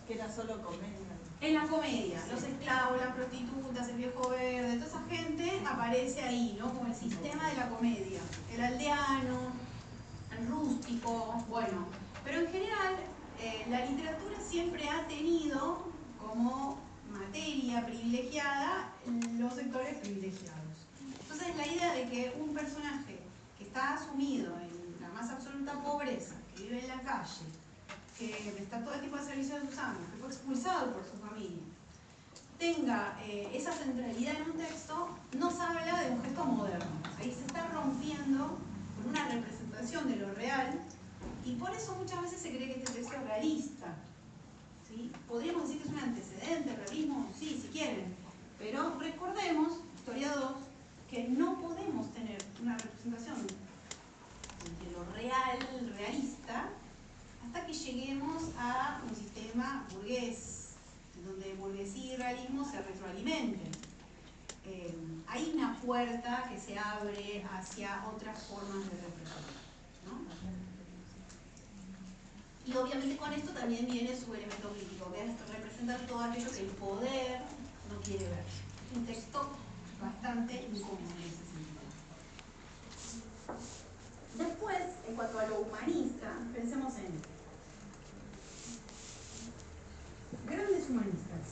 Que era solo comedia. En la comedia, los esclavos, las prostitutas, el viejo verde, toda esa gente aparece ahí, ¿no? Como el sistema de la comedia. El aldeano, el rústico, bueno. Pero en general, la literatura siempre ha tenido como materia privilegiada los sectores privilegiados. Entonces la idea de que un personaje que está asumido en la más absoluta pobreza, que vive en la calle, que está todo el tipo de servicio de sus amos, que fue expulsado por su familia, tenga esa centralidad en un texto, nos habla de un gesto moderno. Ahí se está rompiendo con una representación de lo real, y por eso muchas veces se cree que este texto es realista. ¿Sí? Podríamos decir que es un antecedente del realismo, sí, si quieren, pero recordemos, Historia 2, que no podemos tener una representación de lo real, realista, hasta que lleguemos a un sistema burgués, donde burguesía y realismo se retroalimenten. Hay una puerta que se abre hacia otras formas de representar, ¿no? Y obviamente con esto también viene su elemento crítico, que es representar todo aquello que el poder no quiere ver. Un texto bastante incómodo en ese sentido. Después, en cuanto a lo humanista, pensemos en grandes humanistas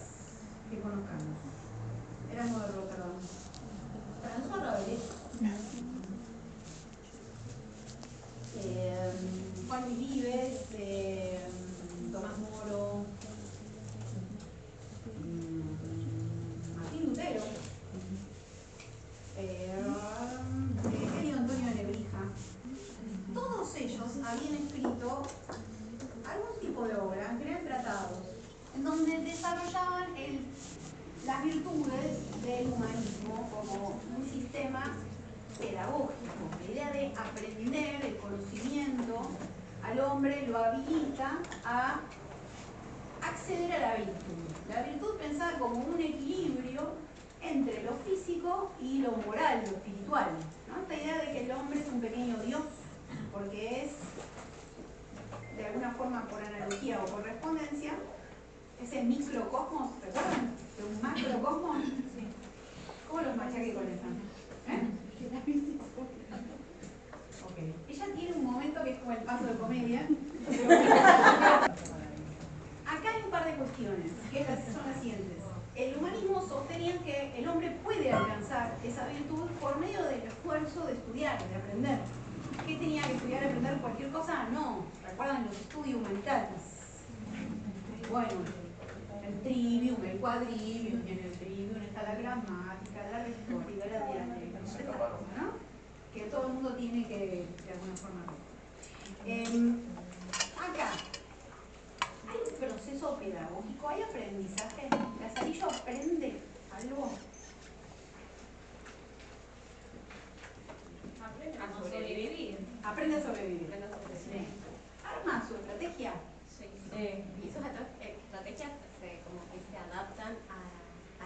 que conozcamos. Éramos de Rotterdam. François Rabelais. Juan Luis Vives, Tomás Moro, Martín Lutero, Elio Antonio de Nebrija. Todos ellos habían escrito algún tipo de obra, que eran tratados, en donde desarrollaban las virtudes del humanismo como un sistema pedagógico. La idea de aprender el conocimiento al hombre lo habilita a acceder a la virtud. La virtud pensada como un equilibrio entre lo físico y lo moral, lo espiritual, ¿no? Esta idea de que el hombre es un pequeño Dios, porque es, de alguna forma por analogía o correspondencia, ese microcosmos, ¿recuerdan? De un macrocosmos. ¿Cómo los machaqué con eso? Okay. Ella tiene un momento que es como el paso de comedia. Acá hay un par de cuestiones, que son las siguientes. El humanismo sostenía que el hombre puede alcanzar esa virtud por medio del esfuerzo de estudiar, de aprender. ¿Qué tenía que estudiar, aprender cualquier cosa? No. ¿Recuerdan los estudios humanitarios? Bueno, el trivium, el quadrivium, y en el trivium está la gramática, la retórica, la dialéctica, ¿no? Que todo el mundo tiene que, de alguna forma, acá, ¿hay un proceso pedagógico? ¿Hay aprendizaje? ¿Lazarillo aprende algo? Aprende a sobrevivir. Aprende a sobrevivir. Aprende a sobrevivir. Sí. ¿Arma su estrategia? Sí. Y esas estrategias como que se adaptan a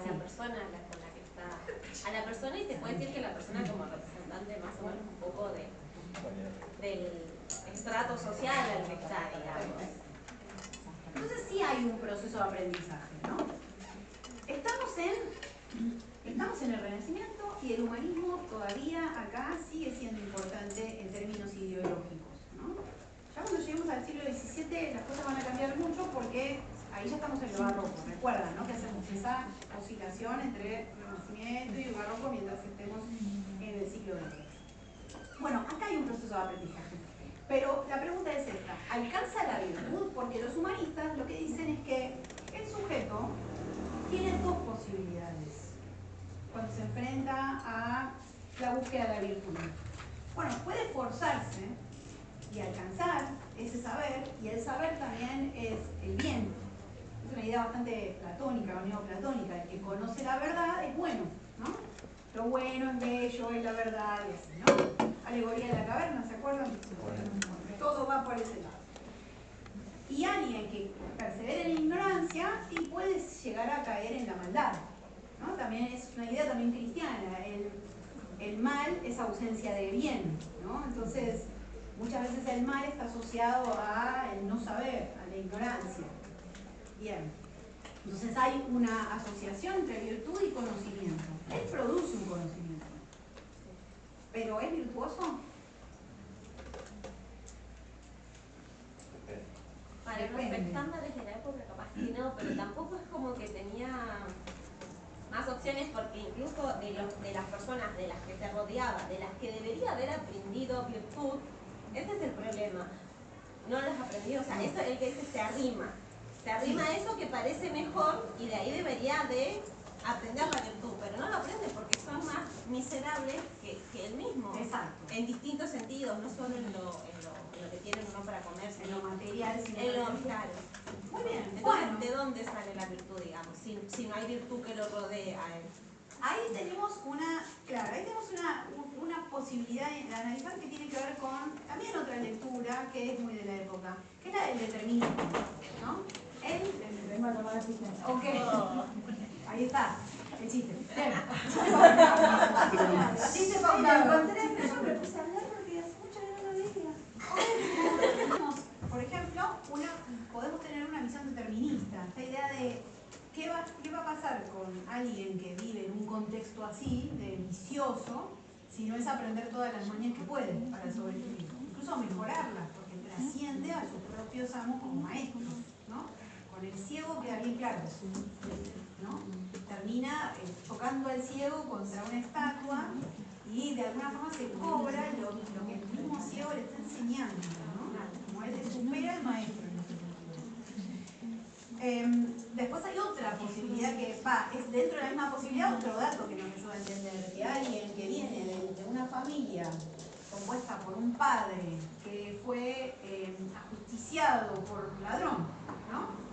la persona con la que está. A la persona, y se puede decir que la persona como representante más o menos un poco del estrato social al que está, digamos. Entonces sí hay un proceso de aprendizaje, ¿no? Estamos en el Renacimiento y el humanismo todavía acá sigue siendo importante en términos ideológicos, ¿no? Ya cuando lleguemos al siglo XVII las cosas van a cambiar mucho porque ahí ya estamos en el barroco, recuerdan, ¿no? Que hacemos esa oscilación entre Renacimiento y barroco mientras estemos en el siglo XX. Bueno, acá hay un proceso de aprendizaje. Pero la pregunta es esta, ¿alcanza la virtud? Porque los humanistas lo que dicen es que el sujeto tiene dos posibilidades cuando se enfrenta a la búsqueda de la virtud. Bueno, puede esforzarse y alcanzar ese saber, y el saber también es el bien. Es una idea bastante platónica o neoplatónica, el que conoce la verdad es bueno, ¿no? Lo bueno es bello, es la verdad, y así, ¿no? Alegoría de la caverna, ¿se acuerdan? Todo va por ese lado. Y alguien que persevera en la ignorancia y puede llegar a caer en la maldad, ¿no? También es una idea también cristiana. El mal es ausencia de bien, ¿no? Entonces, muchas veces el mal está asociado a el no saber, a la ignorancia. Bien. Entonces hay una asociación entre virtud y conocimiento. Él produce un conocimiento. ¿Pero es virtuoso? Para los estándares de la época capaz que no, pero tampoco es como que tenía más opciones, porque incluso de las personas de las que se rodeaba, de las que debería haber aprendido virtud, ese es el problema. No las aprendió, o sea, eso es el que dice se arrima a eso que parece mejor y de ahí debería de aprender la virtud, pero no lo aprende porque son más miserables que él mismo. Exacto. En distintos sentidos, no solo en lo que tienen uno para comerse, En lo material, sino en lo material. claro. Muy bien. Entonces, Bueno, ¿de dónde sale la virtud, digamos? Si no hay virtud que lo rodee a él. ahí tenemos una posibilidad de analizar que tiene que ver con también otra lectura que es muy de la época, que es la del determinismo, ¿no? Ok. Ahí está, el chiste. Chiste para encontré, yo me puse a hablar porque hace mucho que no lo veía. Por ejemplo, podemos tener una visión determinista, esta idea de qué va a va a pasar con alguien que vive en un contexto así, de vicioso, si no es aprender todas las mañas que puede para sobrevivir? Incluso mejorarlas, porque trasciende a sus propios amos como maestros, ¿no? Con el ciego queda bien claro, ¿no? Termina chocando al ciego contra una estatua y de alguna forma se cobra lo que el mismo ciego le está enseñando, ¿no? Como él supera al maestro. Después hay otra posibilidad que es dentro de la misma posibilidad, otro dato que nos ayuda a entender que alguien que viene de una familia compuesta por un padre que fue ajusticiado por ladrón, ¿no?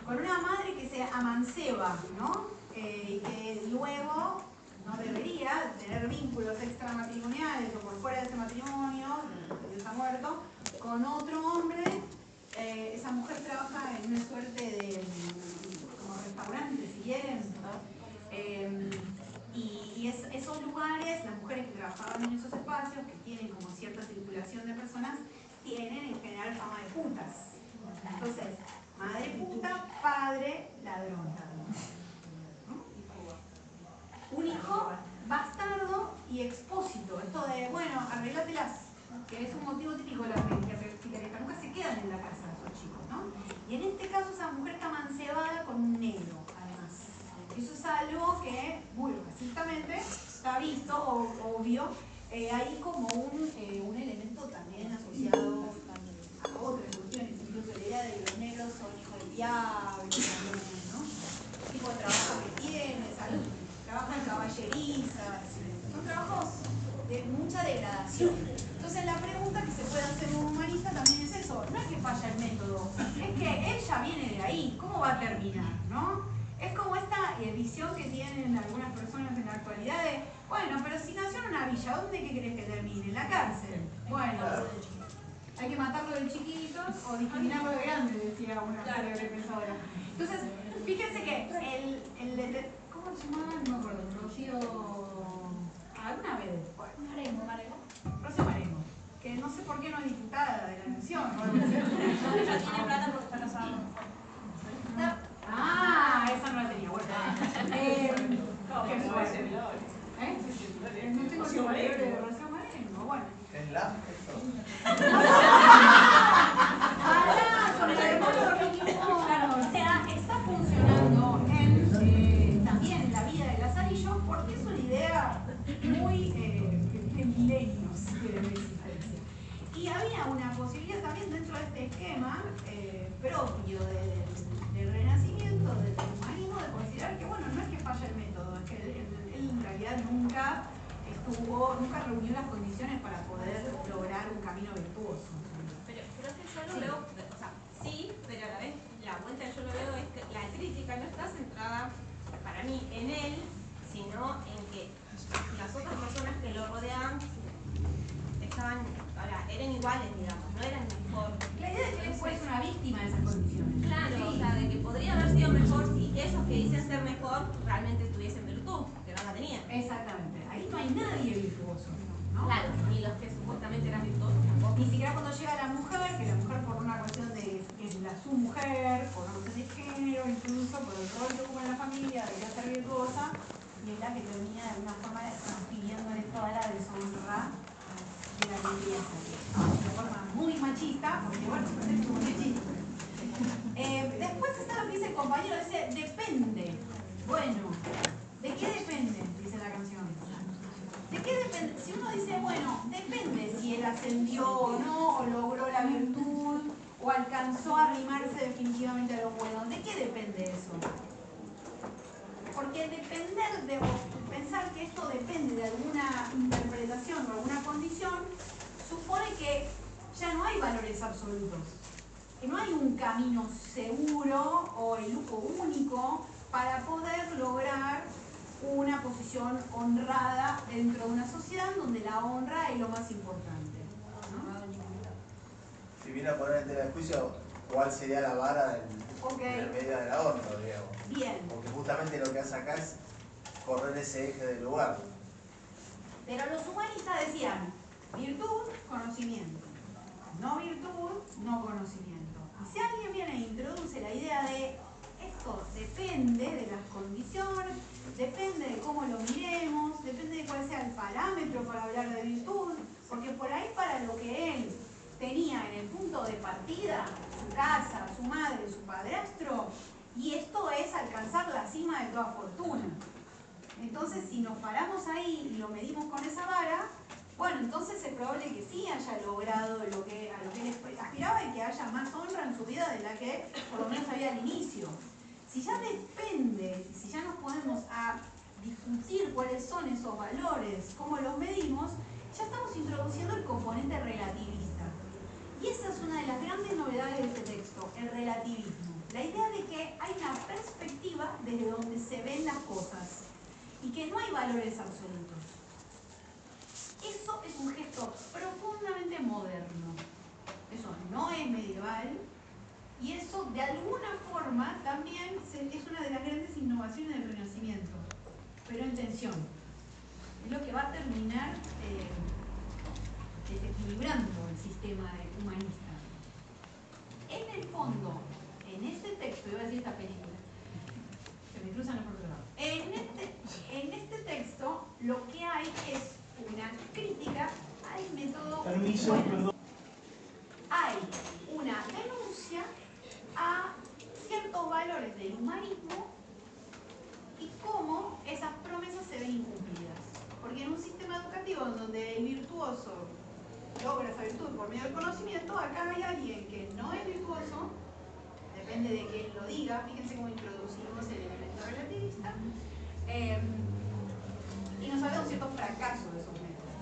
Con una madre que se amanceba, ¿no? Y que luego no debería tener vínculos extramatrimoniales o por fuera de ese matrimonio, que está muerto, con otro hombre. Esa mujer trabaja en una suerte de como restaurante, si quieren, y esos lugares, las mujeres que trabajaban en esos espacios, que tienen como cierta circulación de personas, tienen en general fama de putas. Entonces, madre puta, padre ladrón. ¿No? Un hijo bastardo y expósito. Esto de, bueno, arreglátelas, que es un motivo típico de la picaresca. Nunca se quedan en la casa esos chicos, ¿no? Y en este caso esa mujer está mancebada con un negro, además. Eso es algo que, muy racistamente, está visto, obvio. Hay como un elemento también asociado a otras cuestiones, incluso la idea de que los negros son hijos del diablo, también, ¿no? El tipo de trabajo que tiene, salud, trabajo en caballeriza, son trabajos de mucha degradación. Entonces la pregunta que se puede hacer un humanista también es eso, no es que falla el método, es que él ya viene de ahí, ¿cómo va a terminar? ¿No? Es como esta visión que tienen algunas personas en la actualidad de, bueno, pero si nació en una villa, ¿dónde qué crees que termine? ¿En la cárcel? Bueno, hay que matarlo de chiquitos o discriminarlo de grande, decía una célebre pensadora. Entonces, fíjense que ¿cómo se llamaba? No me acuerdo, Rocío... ¿Alguna vez? Rocío Marengo, que no sé por qué no es diputada de la Nación. No tiene plata porque está casado. Ah, esa no la tenía. Bueno, ¿qué fue? No tengo Rocío Marengo de Rocío Marengo. Bueno. ¿Es la? Sobre la claro, o sea, está funcionando también en la vida de Lazarillo porque es una idea muy de milenios de existencia. Y había una posibilidad también dentro de este esquema propio del Renacimiento, del humanismo, de considerar que, bueno, no es que falla el método, es que él en realidad nunca reunió las condiciones para poder lograr un camino virtuoso. Pero es que yo lo veo, o sea, sí, pero a la vez la vuelta que yo lo veo es que la crítica no está centrada para mí en él, sino en que las otras personas que lo rodeaban eran iguales, digamos, no eran mejor. La idea de que él fue una víctima de esas condiciones. Claro, sí. O sea, de que podría haber sido mejor si esos que dicen ser mejor realmente tuviesen virtud, que no la tenían. Exactamente, ahí no hay nadie virtuoso, ¿no? Claro, ni los que supuestamente eran virtuosos tampoco. Ni siquiera cuando llega la mujer, que la mujer por una cuestión de que es su mujer, por una cuestión de género, incluso por el rol que ocupa en la familia, debería ser virtuosa, y es la que termina de alguna forma transfiriéndole toda la deshonra de la que quería salir. De forma muy machista, porque bueno, es muy machista. Después está lo que dice el compañero, dice, depende. Bueno, ¿de qué depende? Dice la canción. ¿De qué depende? Si uno dice, bueno, depende si él ascendió o no, o logró la virtud, o alcanzó a arrimarse definitivamente a lo bueno. ¿De qué depende eso? Porque pensar que esto depende de alguna interpretación o alguna condición, supone que ya no hay valores absolutos. Que no hay un camino seguro o el único para poder lograr una posición honrada dentro de una sociedad donde la honra es lo más importante, ¿no? Si viene a poner en tela de juicio, ¿cuál sería la vara en el medio de la honra, digamos? Bien. Porque justamente lo que hace acá es correr ese eje del lugar. Pero los humanistas decían, virtud, conocimiento. No virtud, no conocimiento. Y si alguien viene e introduce la idea de esto depende de las condiciones, depende de cómo lo miremos, depende de cuál sea el parámetro para hablar de virtud, porque por ahí para lo que él tenía en el punto de partida, su casa, su madre, su padrastro, y esto es alcanzar la cima de toda fortuna. Entonces, si nos paramos ahí y lo medimos con esa vara, bueno, entonces es probable que sí haya logrado a lo que él aspiraba y que haya más honra en su vida de la que por lo menos había al inicio. Si ya depende, si ya nos ponemos a discutir cuáles son esos valores, cómo los medimos, ya estamos introduciendo el componente relativista. Y esa es una de las grandes novedades de este texto, el relativismo. La idea de que hay una perspectiva desde donde se ven las cosas y que no hay valores absolutos. Eso es un gesto profundamente moderno. Eso no es medieval y eso de alguna forma también es una de las grandes innovaciones del Renacimiento, pero en tensión. Es lo que va a terminar desequilibrando el sistema humanista. En el fondo, en este texto, iba a decir esta película, se me cruzan los por otro lado. En este texto lo que hay es una crítica al método. Hay una denuncia a ciertos valores del humanismo y cómo esas promesas se ven incumplidas. Porque en un sistema educativo donde el virtuoso logra esa virtud por medio del conocimiento, acá hay alguien que no es virtuoso, depende de quién lo diga, fíjense cómo introducimos el elemento relativista, y nos habla de un cierto fracaso de esos métodos.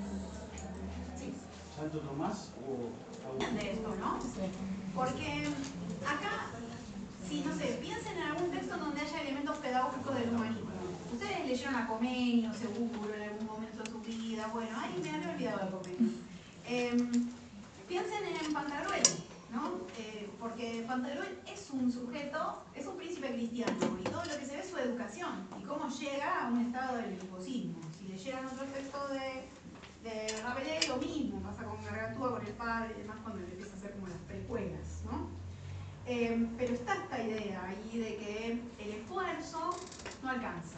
Sí. ¿Santo Tomás o de esto, ¿no? Porque acá, si no sé, piensen en algún texto donde haya elementos pedagógicos del humanismo. Ustedes leyeron a Comenio, seguro, en algún momento de su vida. Bueno, ahí me había olvidado de Comenio. Piensen en Pantagruel, ¿no? Porque Pantagruel es un sujeto, es un príncipe cristiano, y todo lo que se ve es su educación y cómo llega a un estado del virtuosismo. Si leyeran otro texto de Rabelais, lo mismo, pasa con Gargantúa, con el padre y demás, cuando le empieza a hacer como las precuelas, ¿no? Pero está esta idea ahí de que el esfuerzo no alcanza.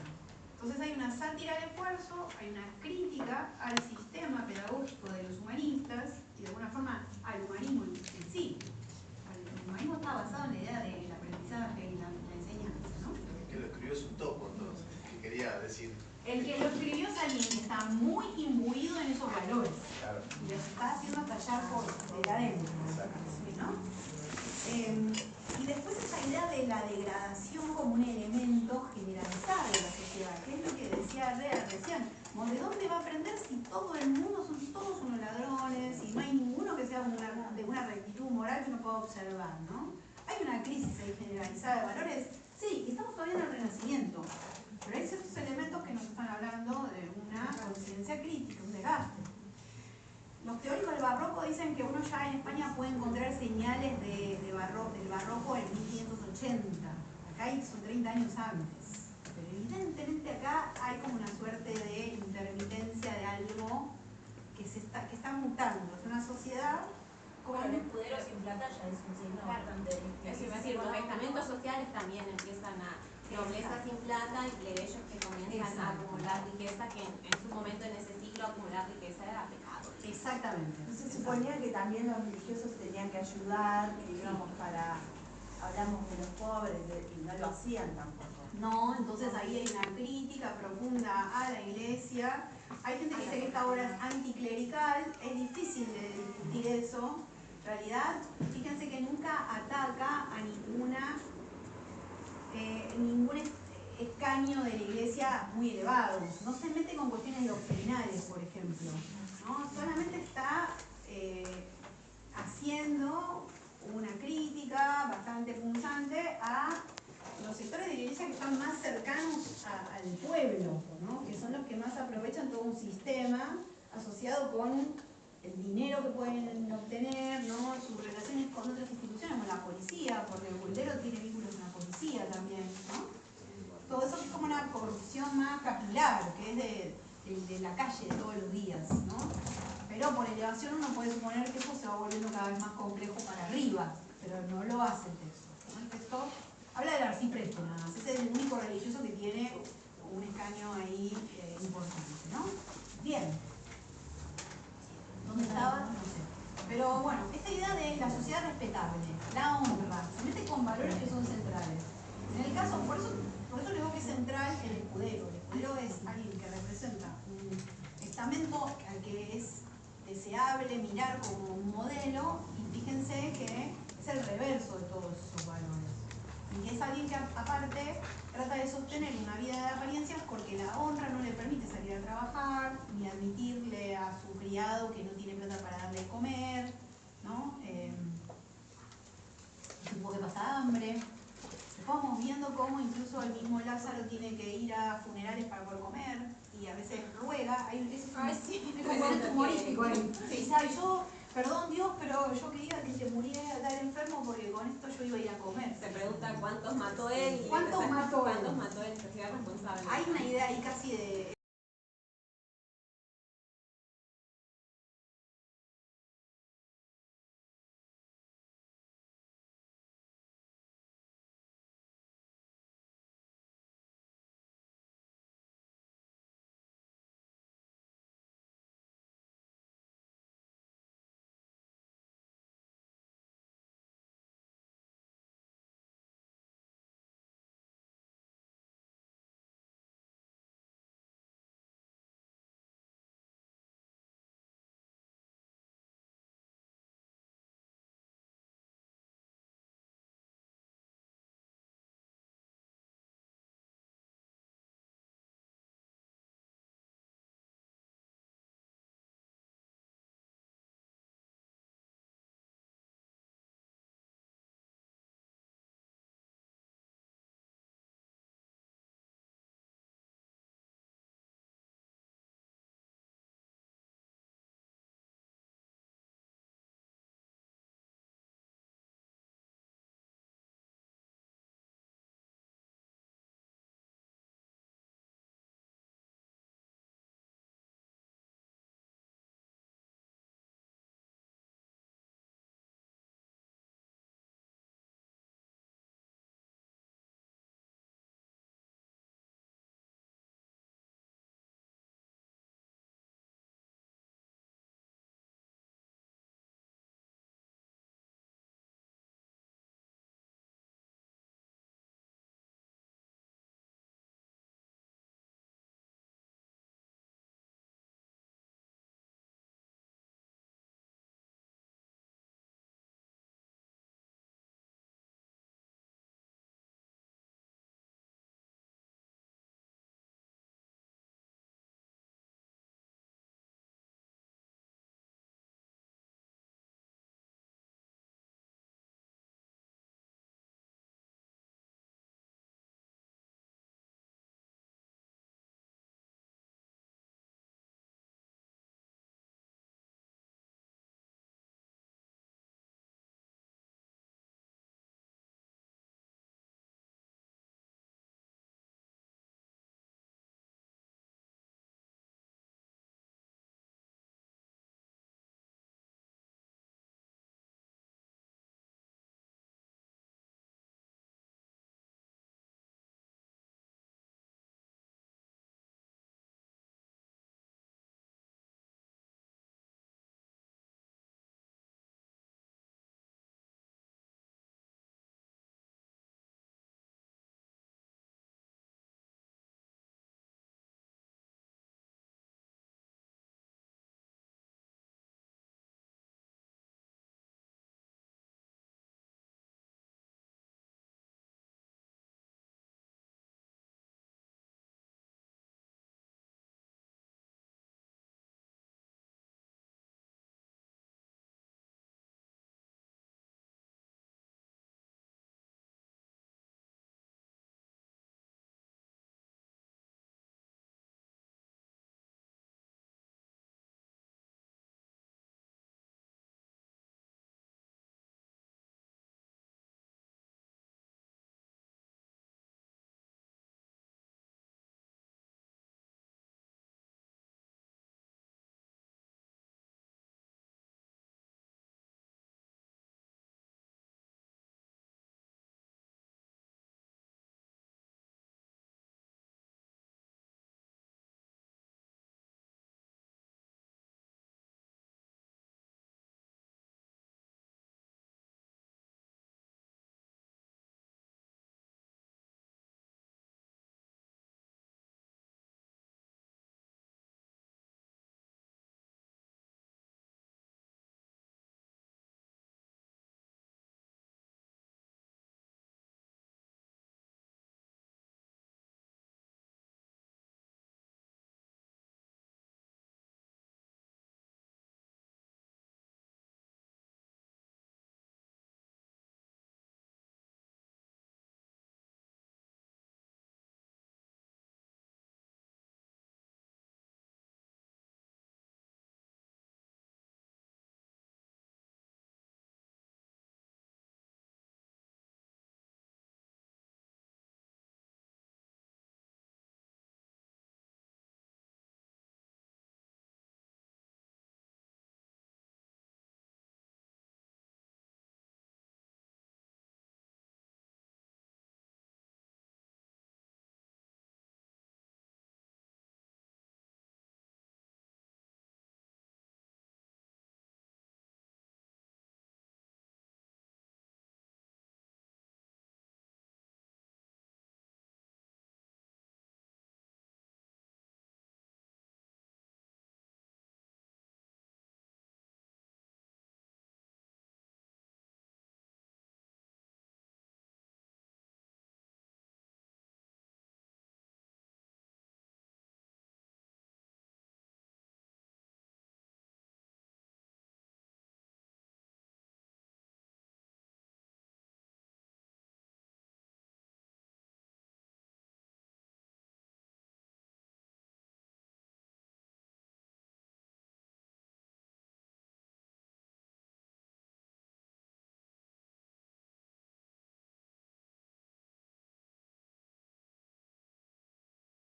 Entonces hay una sátira del esfuerzo, hay una crítica al sistema pedagógico de los humanistas y de alguna forma al humanismo en sí. El humanismo está basado en la idea del aprendizaje y la enseñanza, ¿no? El que lo escribió es un topo, entonces, que quería decir. El que lo escribió es alguien que está muy imbuido en esos valores. Claro. Y los está haciendo estallar por de adentro, ¿no? Y después esa idea de la degradación como un elemento generalizado de la sociedad, que es lo que decía Herrera recién. ¿De dónde va a aprender si todo el mundo son todos unos ladrones y no hay ninguno que sea de una rectitud moral que uno pueda observar, ¿no? Hay una crisis ahí generalizada de valores. Sí, estamos todavía en el Renacimiento, pero hay ciertos elementos que nos están hablando de una conciencia crítica, un desgaste. Los teóricos del barroco dicen que uno ya en España puede encontrar señales del barroco en 1580. Acá son 30 años antes. Pero evidentemente acá hay como una suerte de intermitencia de algo que está mutando. Es una sociedad con... Bueno, el escudero sin plata ya es un signo bastante... Es decir, los estamentos sociales también empiezan a... Nobleza sin plata y plebeyos que comienzan a acumular riqueza, que en su momento en ese siglo acumular riqueza era pecado. Exactamente. Se suponía que también los religiosos tenían que ayudar, que íbamos hablamos de los pobres, y no lo hacían tampoco. No, entonces ahí hay una crítica profunda a la iglesia. Hay gente que dice que esta obra es anticlerical, es difícil de discutir eso. En realidad, fíjense que nunca ataca a ningún escaño de la iglesia muy elevado. No se mete con cuestiones doctrinales, por ejemplo, ¿no? Solamente está haciendo una crítica bastante punzante a los sectores de la iglesia que están más cercanos al pueblo, ¿no? Que son los que más aprovechan todo un sistema asociado con el dinero que pueden obtener, ¿no? Sus relaciones con otras instituciones, como la policía, porque el Buldero tiene vínculos con la policía también, ¿no? Todo eso es como una corrupción más capilar, que es de la calle de todos los días, ¿no? Pero por elevación uno puede suponer que eso se va volviendo cada vez más complejo para arriba, pero no lo hace el texto, ¿no? El texto Habla del arcipreste nada más, ese es el único religioso que tiene un escaño ahí importante, ¿no? Bien. ¿Dónde estaba? No sé. Pero bueno, esta idea de la sociedad respetable, la honra, se mete con valores que son centrales. En el caso, por eso le digo que es central el escudero. El escudero es alguien que representa un estamento al que es deseable mirar como un modelo, y fíjense que es el reverso de todos esos valores. Y que es alguien que aparte trata de sostener una vida de apariencias porque la honra no le permite salir a trabajar, ni admitirle a su criado que no tiene plata para darle de comer, ¿no? Supo que pasa hambre. Vamos viendo cómo incluso el mismo Lázaro tiene que ir a funerales para poder comer y a veces ruega. Hay un momento humorístico ahí. Dice, ay, yo, perdón Dios, pero yo quería que se muriera tal enfermo porque con esto yo iba a ir a comer. Se pregunta cuántos mató él. ¿Cuántos mató él? ¿Cuántos mató él?